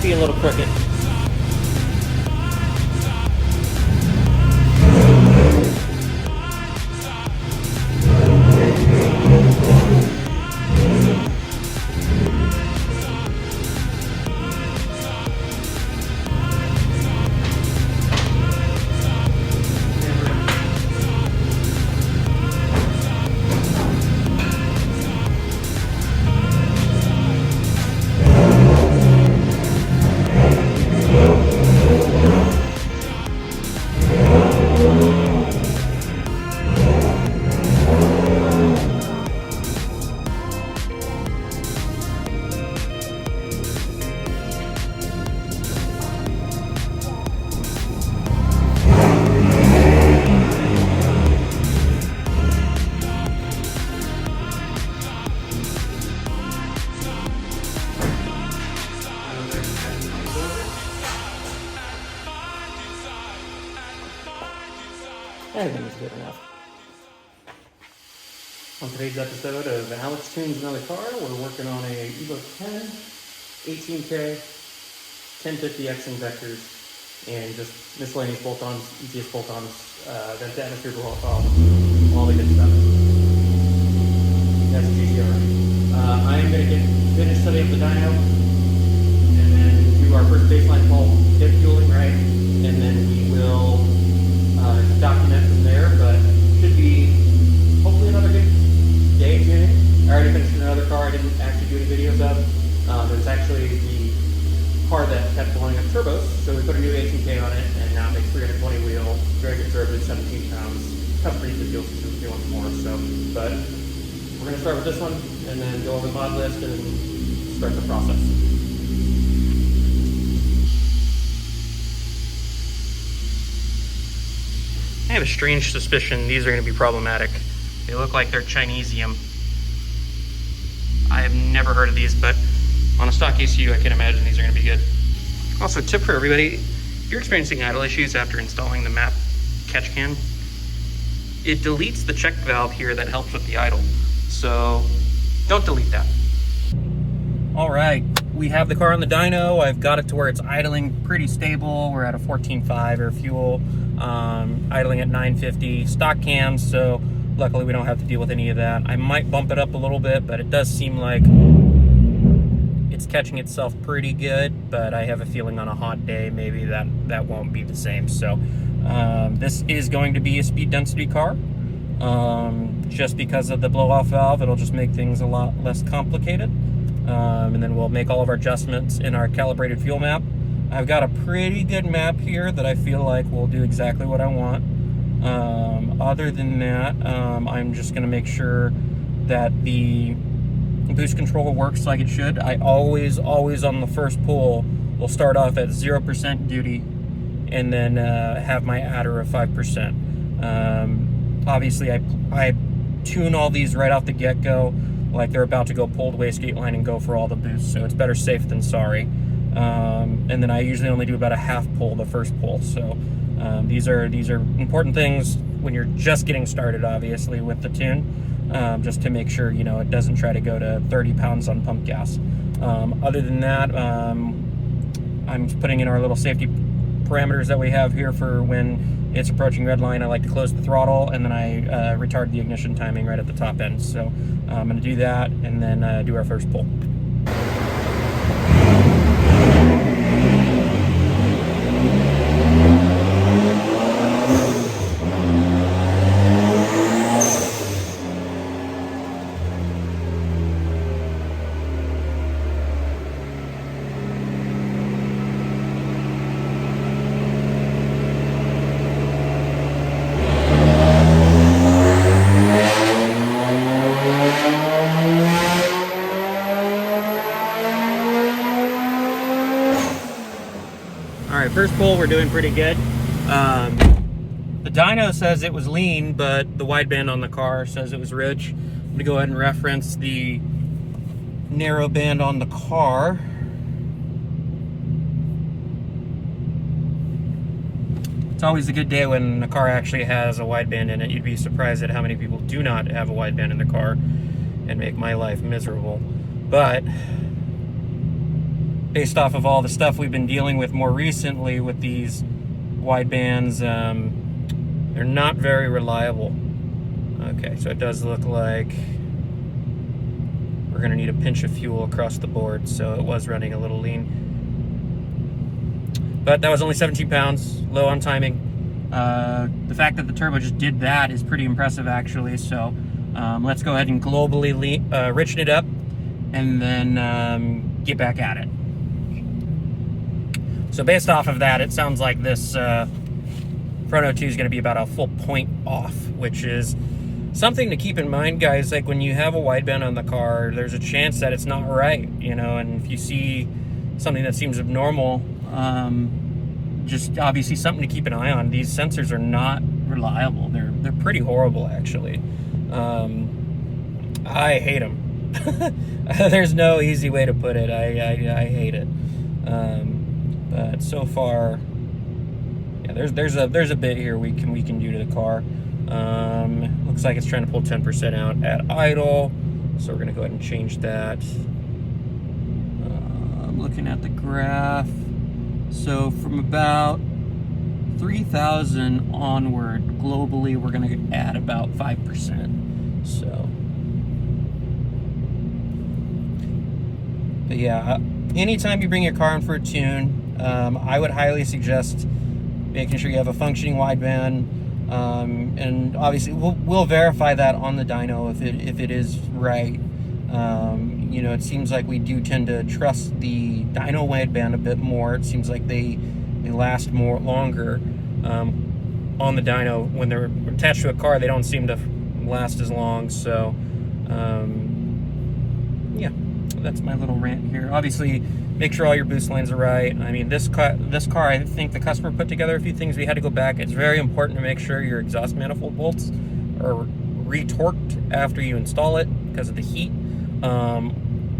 be a little crooked. I think it's good enough. On today's episode of Alex Tunes Another Car, we're working on a EVO 10, 18K, 1050X injectors, and just miscellaneous bolt-ons, easiest bolt-ons, vent to atmosphere blow-off valve, all the good stuff. That's GCR. I am going to finish setting up the dyno, and then do our first baseline fault, get fueling right, and then we will document from there, but should be hopefully another good day tuning. I already finished another car I didn't actually do any videos of. It was actually the car that kept blowing up turbos, so we put a new 18K on it, and now it makes 320 wheel, very conservative, 17 pounds. Tough breathe the fuel system if you want more, so, but we're going to start with this one, and then go over the mod list, and start the process. I have a strange suspicion these are going to be problematic. They look like they're Chinesium. I have never heard of these, but on a stock ECU, I can imagine these are going to be good. Also, tip for everybody, if you're experiencing idle issues after installing the map catch can, it deletes the check valve here that helps with the idle. So don't delete that. All right, we have the car on the dyno. I've got it to where it's idling pretty stable. We're at a 14.5 air fuel, idling at 950 stock cams, so luckily we don't have to deal with any of that. I might bump it up a little bit, but it does seem like it's catching itself pretty good, but I have a feeling on a hot day maybe that won't be the same. So this is going to be a speed density car. Just because of the blow-off valve, it'll just make things a lot less complicated. And then we'll make all of our adjustments in our calibrated fuel map. I've got a pretty good map here that I feel like will do exactly what I want. Other than that, I'm just going to make sure that the boost control works like it should. I always on the first pull will start off at 0% duty and then have my adder of 5%. Obviously, I tune all these right off the get-go, like they're about to go pull the wastegate line and go for all the boosts, so it's better safe than sorry. And then I usually only do about a half pull the first pull, so these are important things when you're just getting started, obviously, with the tune, just to make sure, you know, it doesn't try to go to 30 pounds on pump gas. Other than that, I'm putting in our little safety parameters that we have here for when it's approaching red line. I like to close the throttle, and then I retard the ignition timing right at the top end. So I'm going to do that, and then do our first pull. First pull, we're doing pretty good. The dyno says it was lean, but the wideband on the car says it was rich. I'm gonna go ahead and reference the narrow band on the car. It's always a good day when a car actually has a wideband in it. You'd be surprised at how many people do not have a wideband in their car and make my life miserable. But based off of all the stuff we've been dealing with more recently with these widebands, they're not very reliable. Okay, so it does look like we're gonna need a pinch of fuel across the board, so it was running a little lean. But that was only 17 pounds, low on timing. The fact that the turbo just did that is pretty impressive, actually. So let's go ahead and globally richen it up and then get back at it. So based off of that, it sounds like this front O2 is going to be about a full point off, which is something to keep in mind, guys. Like when you have a wideband on the car, there's a chance that it's not right, you know, and if you see something that seems abnormal, just obviously something to keep an eye on. These sensors are not reliable. They're pretty horrible, actually. I hate them. There's no easy way to put it. I hate it. But so far, yeah, there's a bit here we can do to the car. Looks like it's trying to pull 10% out at idle, so we're gonna go ahead and change that. I'm looking at the graph. So from about 3,000 onward, globally, we're going to add about 5%. So, but yeah, anytime you bring your car in for a tune, I would highly suggest making sure you have a functioning wideband. And obviously, we'll verify that on the dyno if it is right. You know, it seems like we do tend to trust the dyno wideband a bit more. It seems like they last longer on the dyno. When they're attached to a car, they don't seem to last as long. So, yeah, that's my little rant here. Obviously, make sure all your boost lines are right. I mean, this car, I think the customer put together a few things. We had to go back. It's very important to make sure your exhaust manifold bolts are retorqued after you install it because of the heat.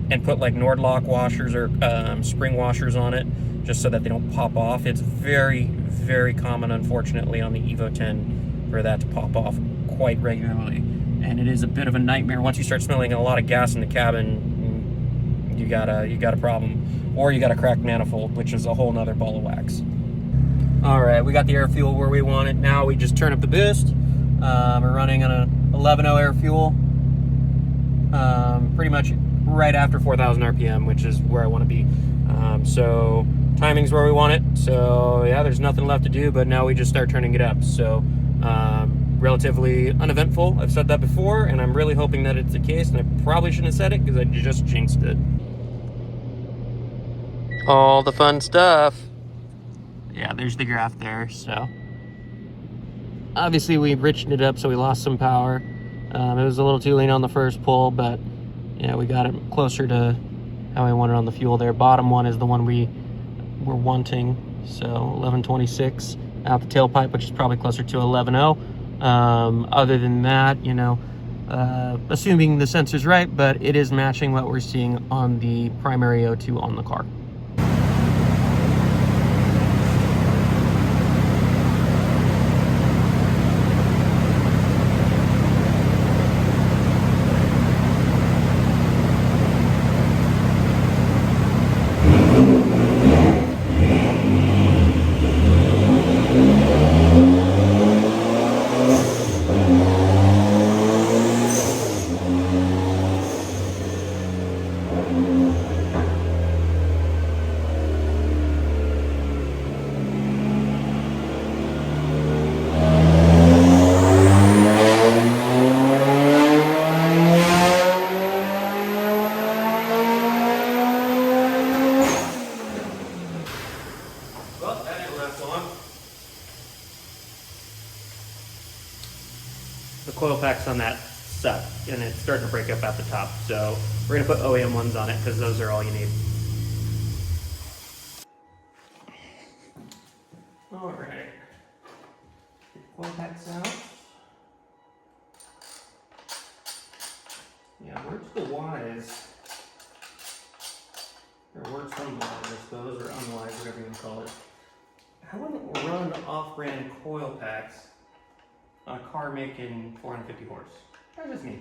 And put like Nordlock washers or spring washers on it just so that they don't pop off. It's very, very common, unfortunately, on the EVO 10 for that to pop off quite regularly. And it is a bit of a nightmare. Once you start smelling a lot of gas in the cabin, you got a problem. Or you got a cracked manifold, which is a whole nother ball of wax. All right, we got the air fuel where we want it. Now we just turn up the boost. We're running on a 11.0 air fuel. Pretty much right after 4,000 RPM, which is where I want to be. So timing's where we want it. So yeah, there's nothing left to do, but now we just start turning it up. So relatively uneventful. I've said that before, and I'm really hoping that it's the case, and I probably shouldn't have said it because I just jinxed it. All the fun stuff. Yeah, there's the graph there. So obviously we richened it up, so we lost some power. It was a little too lean on the first pull, but yeah, we got it closer to how I wanted on the fuel there. Bottom one is the one we were wanting, so 1126 out the tailpipe, which is probably closer to 11.0. Other than that, you know, assuming the sensor's right, but it is matching what we're seeing on the primary O2 on the car. The coil packs on that suck, and it's starting to break up at the top. So we're gonna put OEM ones on it because those are all you need. All right, get the coil packs out. Yeah, words to wise, or words from wise, I suppose, or unwise, whatever you want to call it. I wouldn't run off-brand coil packs on a car making 450 horse. That's just me.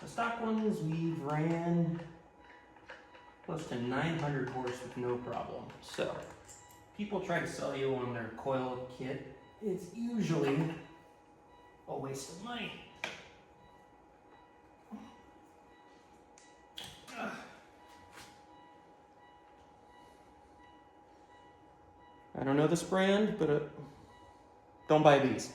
The stock ones we've ran close to 900 horse with no problem. So people try to sell you on their coil kit. It's usually a waste of money. I don't know this brand, but don't buy these.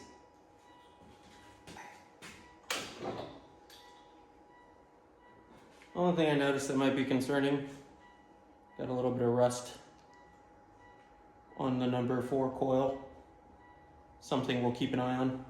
Only thing I noticed that might be concerning, got a little bit of rust on the number 4 coil. Something we'll keep an eye on.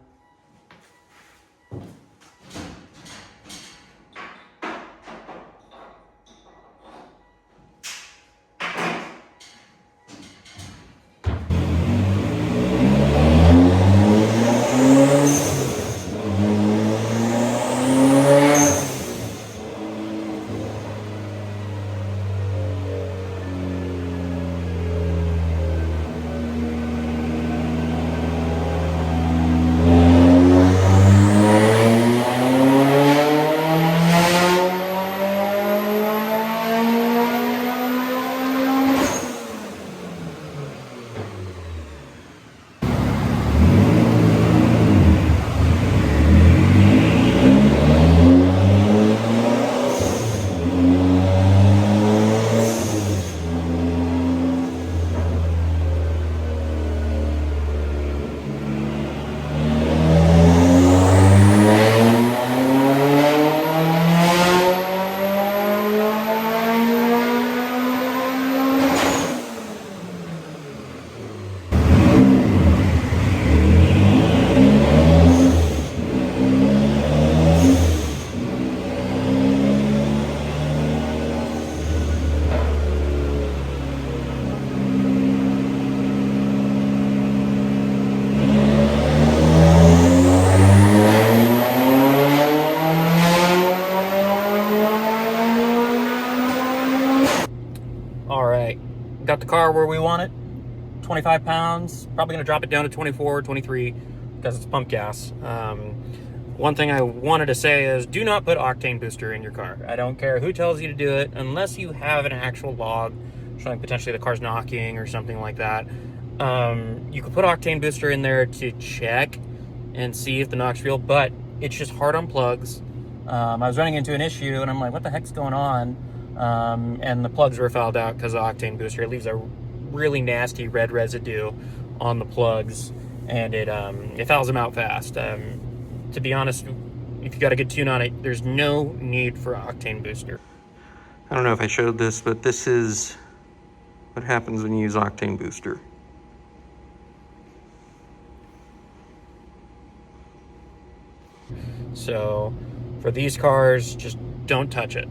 Got the car where we want it, 25 pounds, probably gonna drop it down to 24, 23, because it's pump gas. One thing I wanted to say is do not put octane booster in your car. I don't care who tells you to do it, unless you have an actual log showing potentially the car's knocking or something like that. You could put octane booster in there to check and see if the knock's real, but it's just hard on plugs. I was running into an issue and I'm like, what the heck's going on? And the plugs were fouled out because of octane booster. It leaves a really nasty red residue on the plugs, and it fouls them out fast. To be honest, if you got a good tune on it, there's no need for octane booster. I don't know if I showed this, but this is what happens when you use octane booster. So for these cars, just don't touch it.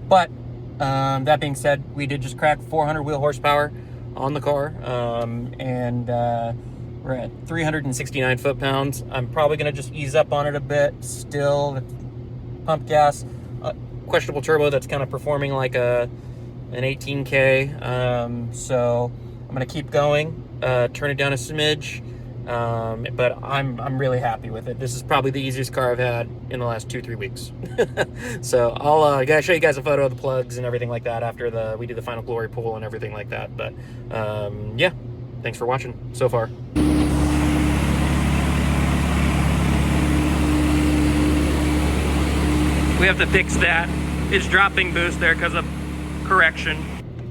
But that being said, we did just crack 400 wheel horsepower on the car, and we're at 369 foot-pounds. I'm probably going to just ease up on it a bit. Still, pump gas, questionable turbo that's kind of performing like an 18K. So I'm going to keep going, turn it down a smidge. But I'm really happy with it. This is probably the easiest car I've had in the last 2-3 weeks. So I'll show you guys a photo of the plugs and everything like that after we do the final glory pull and everything like that. But yeah, thanks for watching so far. We have to fix that. It's dropping boost there because of correction.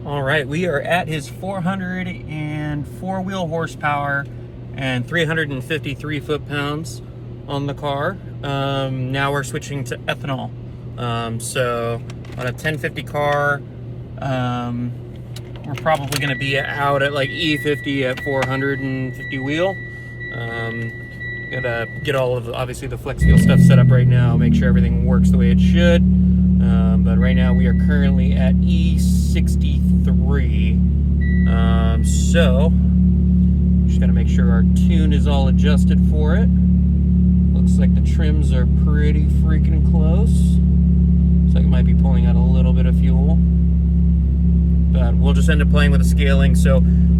All right, we are at his 404 wheel horsepower and 353 foot-pounds on the car. Now we're switching to ethanol. So on a 1050 car, we're probably gonna be out at like E50 at 450 wheel. Gotta get all of obviously the flex fuel stuff set up right now, make sure everything works the way it should. But right now we are currently at E63. So just gotta make sure our tune is all adjusted for it. Looks like the trims are pretty freaking close. Looks like it might be pulling out a little bit of fuel. But we'll just end up playing with the scaling. So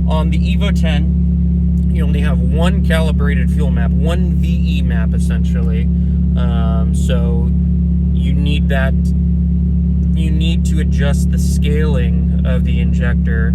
on the EVO 10, you only have one calibrated fuel map, one VE map essentially. So you need to adjust the scaling of the injector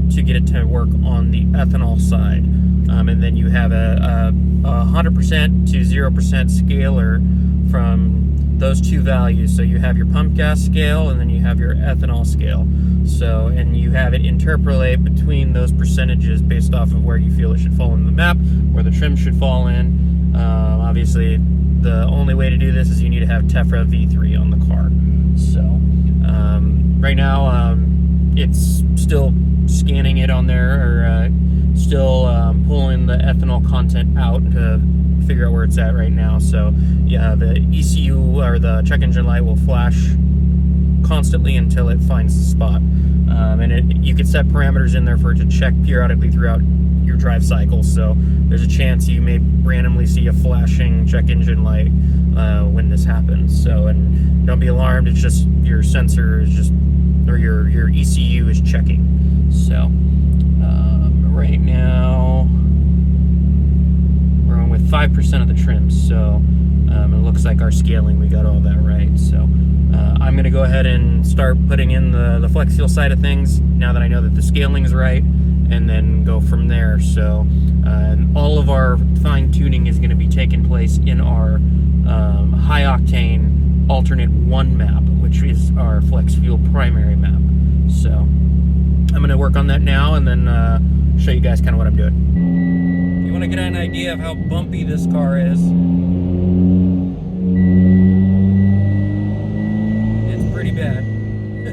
to get it to work on the ethanol side. And then you have a 100% to 0% scaler from those two values. So you have your pump gas scale and then you have your ethanol scale. So, and you have it interpolate between those percentages based off of where you feel it should fall in the map, where the trim should fall in. Obviously, the only way to do this is you need to have Tefra V3 on the car. So, right now, it's still scanning it on there, or still pulling the ethanol content out to figure out where it's at right now. So yeah, the ECU or the check engine light will flash constantly until it finds the spot. And you can set parameters in there for it to check periodically throughout your drive cycle. So there's a chance you may randomly see a flashing check engine light when this happens. So, and don't be alarmed, it's just your sensor is just, or your ECU is checking. So right now we're on with 5% of the trims, so it looks like our scaling, we got all that right. So I'm going to go ahead and start putting in the flex seal side of things now that I know that the scaling is right, and then go from there. So all of our fine tuning is going to be taking place in our high octane alternate 1 map, which is our flex fuel primary map. So I'm going to work on that now and then show you guys kind of what I'm doing. You want to get an idea of how bumpy this car is. It's pretty bad.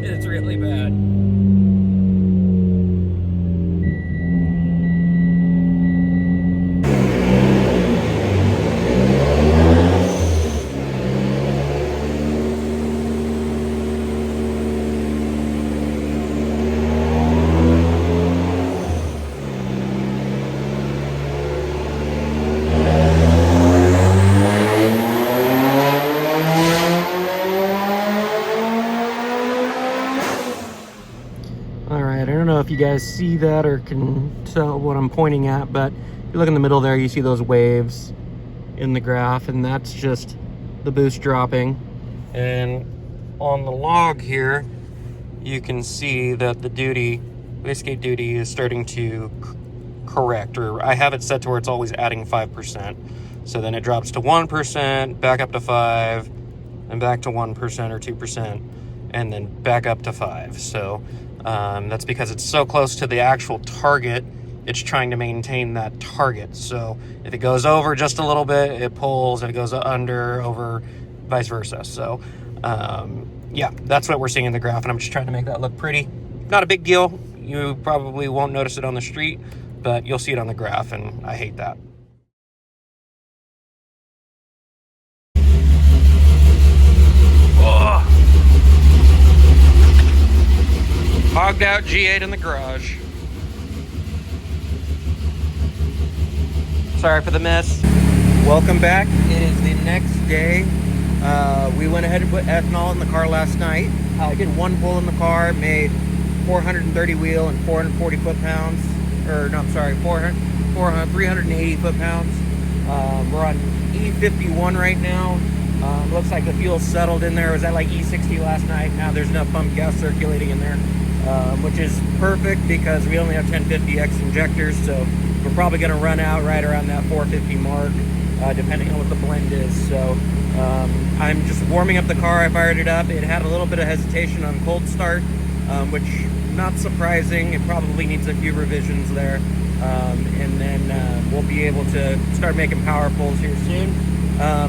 It's really bad. I don't know if you guys see that or can tell what I'm pointing at, but if you look in the middle there, you see those waves in the graph, and that's just the boost dropping. And on the log here, you can see that the wastegate duty is starting to correct, or I have it set to where it's always adding 5%. So then it drops to 1%, back up to 5, and back to 1% or 2%, and then back up to 5. So that's because it's so close to the actual target, it's trying to maintain that target. So if it goes over just a little bit, it pulls. If it goes under, over, vice versa. So yeah, that's what we're seeing in the graph, and I'm just trying to make that look pretty. Not a big deal. You probably won't notice it on the street, but you'll see it on the graph, and I hate that. Oh. Hogged out G8 in the garage. Sorry for the mess. Welcome back. It is the next day. We went ahead and put ethanol in the car last night. I did one pull in the car, made 430 wheel and 440 foot-pounds. Or, no, I'm sorry, 380 foot-pounds. We're on E51 right now. Looks like the fuel's settled in there. It was at like E60 last night. Now there's enough pump gas circulating in there, which is perfect because we only have 1050X injectors, so we're probably going to run out right around that 450 mark, depending on what the blend is. So I'm just warming up the car. I fired it up. It had a little bit of hesitation on cold start, which not surprising. It probably needs a few revisions there, and then we'll be able to start making power pulls here soon.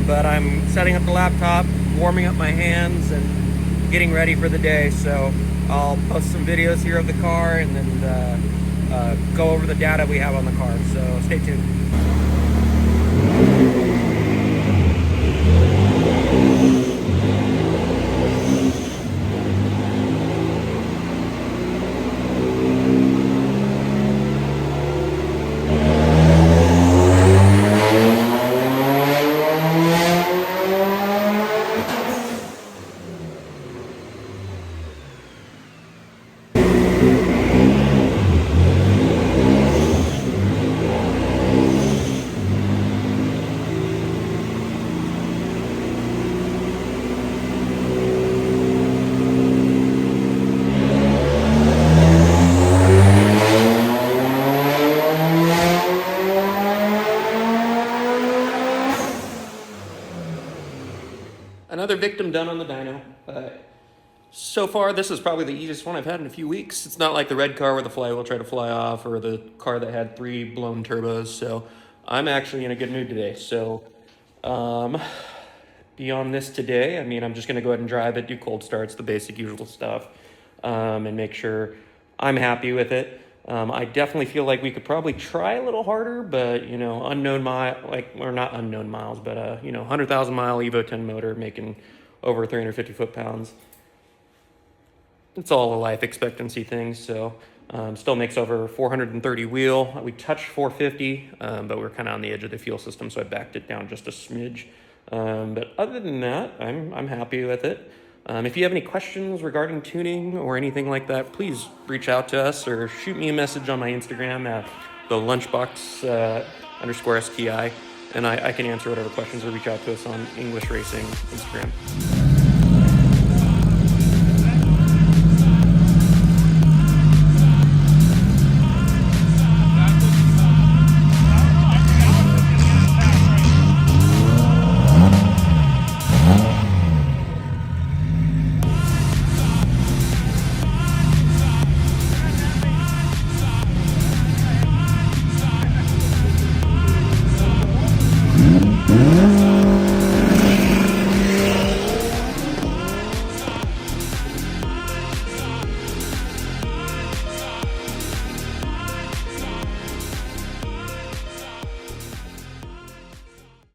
But I'm setting up the laptop, warming up my hands, and getting ready for the day. So I'll post some videos here of the car and then go over the data we have on the car. So stay tuned. another victim done on the dyno. So far, this is probably the easiest one I've had in a few weeks. It's not like the red car where the flywheel tried to fly off, or the car that had 3 blown turbos. So I'm actually in a good mood today. So beyond this today, I mean, I'm just gonna go ahead and drive it, do cold starts, the basic usual stuff, and make sure I'm happy with it. I definitely feel like we could probably try a little harder, but you know, unknown mile, like, or not unknown miles, but you know, 100,000 mile EVO 10 motor making over 350 foot-pounds. It's all a life expectancy thing. So still makes over 430 wheel. We touched 450, but we're kind of on the edge of the fuel system, so I backed it down just a smidge. But other than that, I'm happy with it. If you have any questions regarding tuning or anything like that, please reach out to us or shoot me a message on my Instagram at the lunchbox _STI, and I can answer whatever questions, or reach out to us on English Racing Instagram.